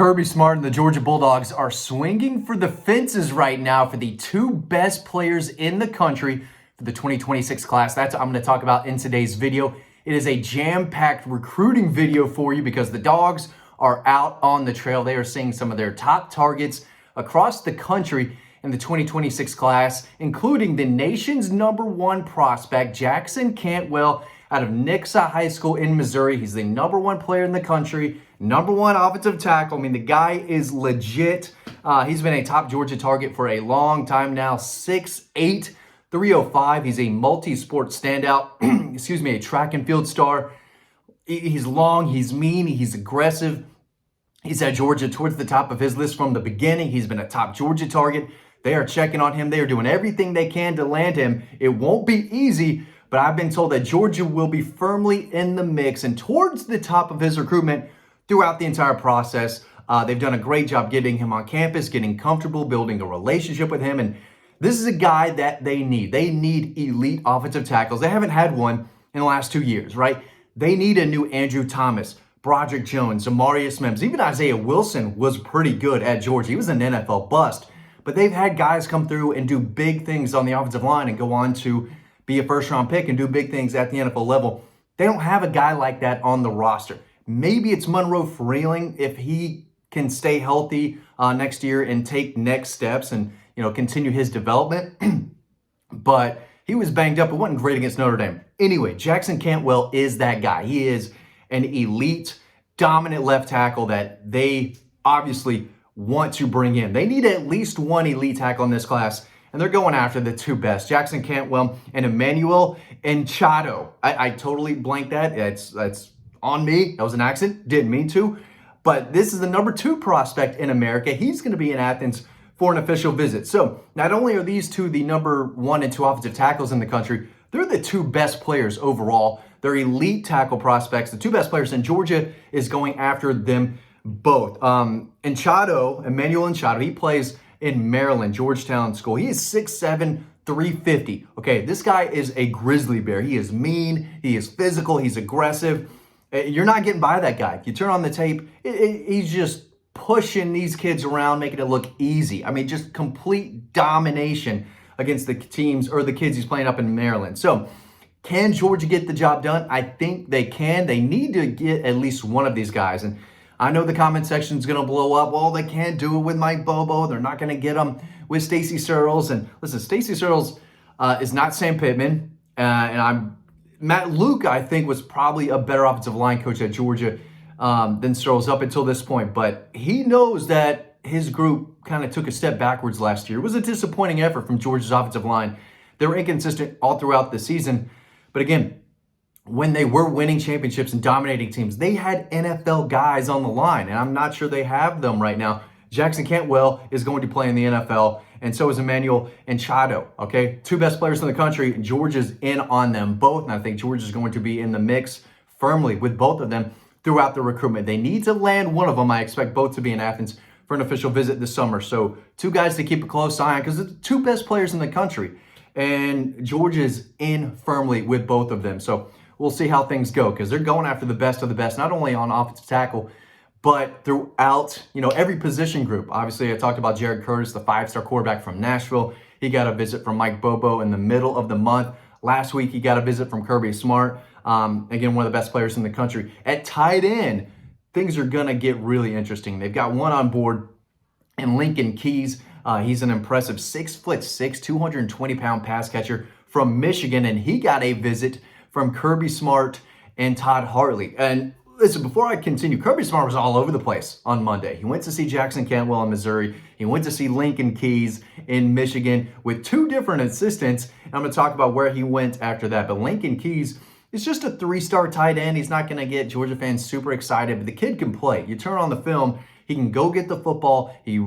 Kirby Smart and the Georgia Bulldogs are swinging for the fences right now for the two best players in the country for the 2026 class. That's what I'm going to talk about in today's video. It is a jam-packed recruiting video for you because the Dogs are out on the trail. They are seeing some of their top targets across the country in the 2026 class, including the nation's #1 prospect, Jackson Cantwell, out of Nixa High School in Missouri. He's the #1 player in the country, #1 offensive tackle. I mean, the guy is legit. He's been a top Georgia target for a long time now, 6'8", 305. He's a multi-sport standout, excuse me, a track and field star. He's long, he's mean, he's aggressive. He's at Georgia towards the top of his list from the beginning. He's been a top Georgia target. They are checking on him. They are doing everything they can to land him. It won't be easy, but I've been told that Georgia will be firmly in the mix and towards the top of his recruitment throughout the entire process. They've done a great job getting him on campus, getting comfortable, building a relationship with him. And this is a guy that they need. They need elite offensive tackles. They haven't had one in the last 2 years, right? They need a new Andrew Thomas, Broderick Jones, Amarius Mims. Even Isaiah Wilson was pretty good at Georgia. He was an NFL bust. But they've had guys come through and do big things on the offensive line and go on to be a first-round pick and do big things at the NFL level. They don't have a guy like that on the roster. Maybe it's Monroe Freeling if he can stay healthy next year and take next steps and continue his development. But he was banged up. It wasn't great against Notre Dame. Anyway, Jackson Cantwell is that guy. He is an elite, dominant left tackle that they obviously want to bring in. They need at least one elite tackle in this class, and they're going after the two best, Jackson Cantwell and Emmanuel Enchado. I totally blanked that. That's on me. That was an accident. Didn't mean to. But this is the #2 prospect in America. He's going to be in Athens for an official visit. So not only are these two the #1 and 2 offensive tackles in the country, they're the two best players overall. They're elite tackle prospects. The two best players in Georgia is going after them both. Emmanuel Enchado, he plays in Maryland, Georgetown School. He is 6'7", 350. Okay, this guy is a grizzly bear. He is mean, he is physical, he's aggressive. You're not getting by that guy. If you turn on the tape, he's just pushing these kids around, making it look easy. I mean, just complete domination against the teams or the kids he's playing up in Maryland. So, can Georgia get the job done? I think they can. They need to get at least one of these guys. And I know the comment section is going to blow up. Well, they can't do it with Mike Bobo. They're not going to get them with Stacy Sirles. And listen, Stacy Sirles is not Sam Pittman. Matt Luke, I think, was probably a better offensive line coach at Georgia than Sirles up until this point. But he knows that his group kind of took a step backwards last year. It was a disappointing effort from Georgia's offensive line. They were inconsistent all throughout the season. But again, when they were winning championships and dominating teams, they had NFL guys on the line, and I'm not sure they have them right now. Jackson Cantwell is going to play in the NFL, and so is Emmanuel Enchado, okay? Two best players in the country. Georgia's in on them both, and I think Georgia's going to be in the mix firmly with both of them throughout the recruitment. They need to land one of them. I expect both to be in Athens for an official visit this summer. So two guys to keep a close eye on because they're the two best players in the country, and Georgia's in firmly with both of them. So we'll see how things go because they're going after the best of the best, not only on offensive tackle, but throughout, every position group. Obviously, I talked about Jared Curtis, the 5-star quarterback from Nashville. He got a visit from Mike Bobo in the middle of the month. Last week, he got a visit from Kirby Smart. Again, one of the best players in the country. At tight end, things are going to get really interesting. They've got one on board in Lincoln Keys. He's an impressive 6'6", 220-pound pass catcher from Michigan, and he got a visit from Kirby Smart and Todd Hartley. And listen, before I continue, Kirby Smart was all over the place on Monday. He went to see Jackson Cantwell in Missouri. He went to see Lincoln Keys in Michigan with 2 different assistants. And I'm going to talk about where he went after that. But Lincoln Keys is just a 3-star tight end. He's not going to get Georgia fans super excited, but the kid can play. You turn on the film, he can go get the football. He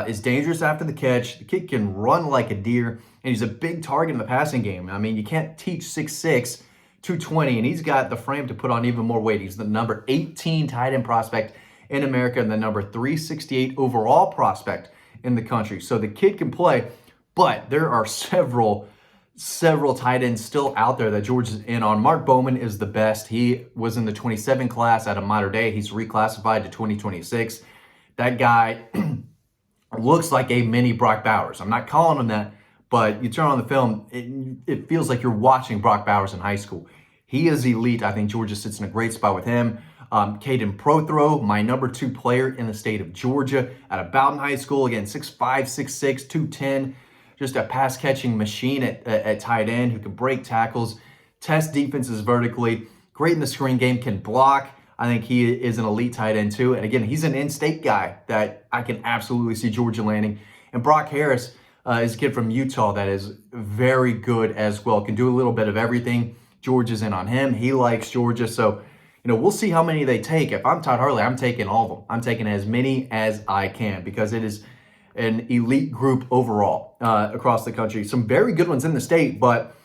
is dangerous after the catch. The kid can run like a deer, and he's a big target in the passing game. I mean, you can't teach 6'6", 220, and he's got the frame to put on even more weight. He's the number 18 tight end prospect in America and the number 368 overall prospect in the country. So the kid can play, but there are several tight ends still out there that Georgia's in on. Mark Bowman is the best. He was in the 27 class out of Mater Dei. He's reclassified to 2026. That guy looks like a mini Brock Bowers. I'm not calling him that, but you turn on the film, it feels like you're watching Brock Bowers in high school. He is elite. I think Georgia sits in a great spot with him. Caden Prothro, my number 2 player in the state of Georgia out of Bowden High School. Again, 6'5", 6'6", 210. Just a pass-catching machine at tight end who can break tackles, test defenses vertically, great in the screen game, can block. I think he is an elite tight end too. And again, he's an in-state guy that I can absolutely see Georgia landing. And Brock Harris is a kid from Utah that is very good as well, can do a little bit of everything. Georgia's in on him. He likes Georgia. So, we'll see how many they take. If I'm Todd Harley, I'm taking all of them. I'm taking as many as I can because it is an elite group overall across the country. Some very good ones in the state, but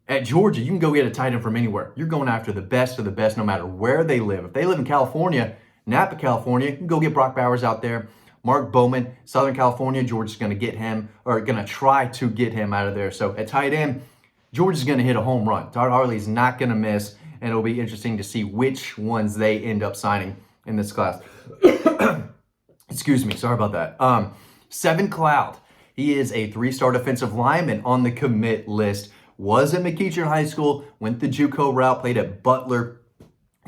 at Georgia, you can go get a tight end from anywhere. You're going after the best of the best no matter where they live. If they live in California, Napa, California, you can go get Brock Bowers out there. Mark Bowman, Southern California, Georgia's going to get him, or going to try to get him out of there. So at tight end, Georgia's going to hit a home run. Todd Harley's not going to miss, and it'll be interesting to see which ones they end up signing in this class. Excuse me, sorry about that. Seven Cloud, he is a 3-star defensive lineman on the commit list. Was at McEachern High School, went the JUCO route, played at Butler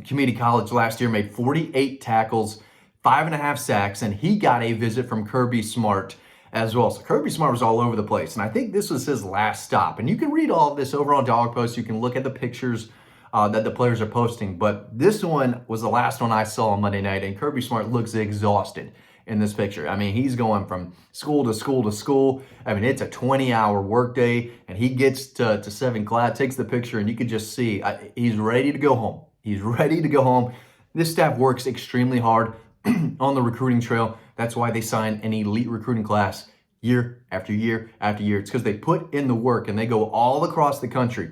Community College last year, made 48 tackles, 5.5 sacks, and he got a visit from Kirby Smart as well. So Kirby Smart was all over the place, and I think this was his last stop. And you can read all of this over on Dawg Post. You can look at the pictures that the players are posting, but this one was the last one I saw on Monday night, and Kirby Smart looks exhausted in this picture. I mean, he's going from school to school to school. I mean, it's a 20-hour workday, and he gets to Seven Cloud, takes the picture, and you could just see he's ready to go home. He's ready to go home. This staff works extremely hard on the recruiting trail. That's why they sign an elite recruiting class year after year after year. It's because they put in the work, and they go all across the country.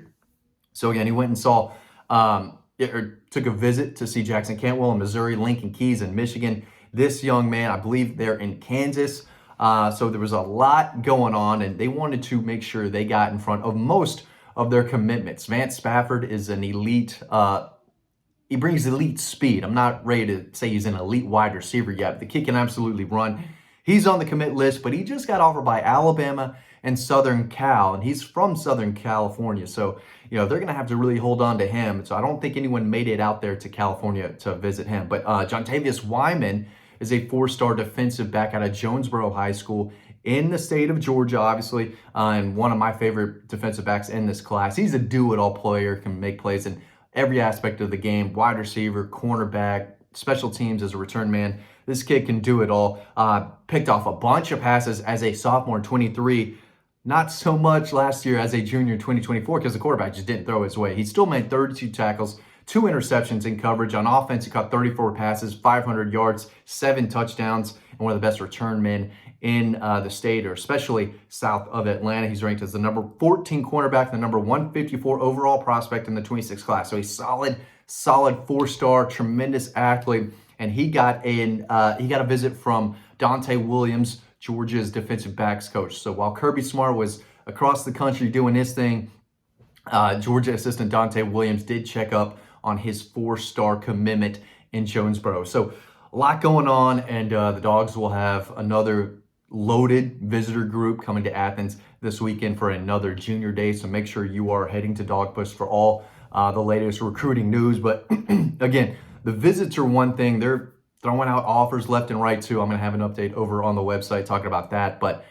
So again, he went and saw, took a visit to see Jackson Cantwell in Missouri, Lincoln Keys in Michigan. This young man, I believe they're in Kansas. So there was a lot going on, and they wanted to make sure they got in front of most of their commitments. Vance Spafford is an elite, he brings elite speed. I'm not ready to say he's an elite wide receiver yet, but the kid can absolutely run. He's on the commit list, but he just got offered by Alabama and Southern Cal, and he's from Southern California. So, they're going to have to really hold on to him. So I don't think anyone made it out there to California to visit him. But Jontavius Wyman is a 4-star defensive back out of Jonesboro High School in the state of Georgia, obviously, and one of my favorite defensive backs in this class. He's a do-it-all player, can make plays in every aspect of the game, wide receiver, cornerback, special teams as a return man. This kid can do it all. Picked off a bunch of passes as a sophomore in 23. Not so much last year as a junior in 2024 because the quarterback just didn't throw his way. He still made 32 tackles, 2 interceptions in coverage. On offense, he caught 34 passes, 500 yards, 7 touchdowns, and one of the best return men in the state, or especially south of Atlanta. He's ranked as the number 14 cornerback, the number 154 overall prospect in the 26 class. So he's solid 4-star, tremendous athlete. And he got a visit from Dante Williams, Georgia's defensive backs coach. So while Kirby Smart was across the country doing his thing, Georgia assistant Dante Williams did check up on his 4-star commitment in Jonesboro. So a lot going on, and the Dogs will have another loaded visitor group coming to Athens this weekend for another junior day. So make sure you are heading to Dawg Post for all the latest recruiting news. But again, the visits are one thing. They're throwing out offers left and right too. I'm going to have an update over on the website talking about that. But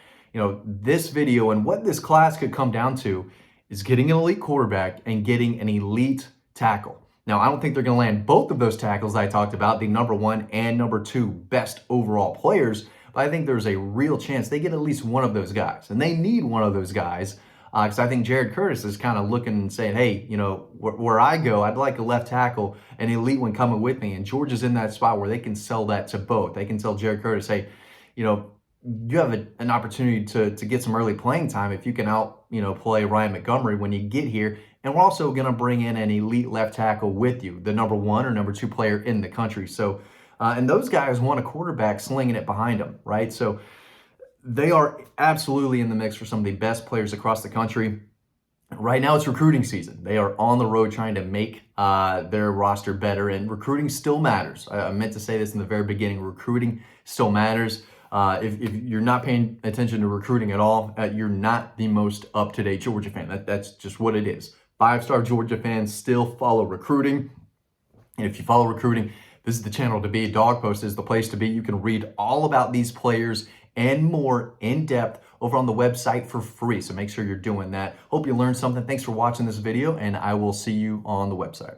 this video and what this class could come down to is getting an elite quarterback and getting an elite tackle. Now, I don't think they're going to land both of those tackles I talked about, the number 1 and number 2 best overall players, but I think there's a real chance they get at least one of those guys, and they need one of those guys because I think Jared Curtis is kind of looking and saying, hey, where I go, I'd like a left tackle, an elite one coming with me, and Georgia's in that spot where they can sell that to both. They can tell Jared Curtis, hey, you have an opportunity to get some early playing time if you can play Ryan Montgomery when you get here. And we're also going to bring in an elite left tackle with you, the number 1 or number 2 player in the country. So, and those guys want a quarterback slinging it behind them, right? So they are absolutely in the mix for some of the best players across the country. Right now it's recruiting season. They are on the road trying to make their roster better, and recruiting still matters. I meant to say this in the very beginning. Recruiting still matters. If you're not paying attention to recruiting at all, you're not the most up-to-date Georgia fan. That's just what it is. Five-star Georgia fans still follow recruiting. And if you follow recruiting, this is the channel to be. Dawg Post is the place to be. You can read all about these players and more in depth over on the website for free. So make sure you're doing that. Hope you learned something. Thanks for watching this video, and I will see you on the website.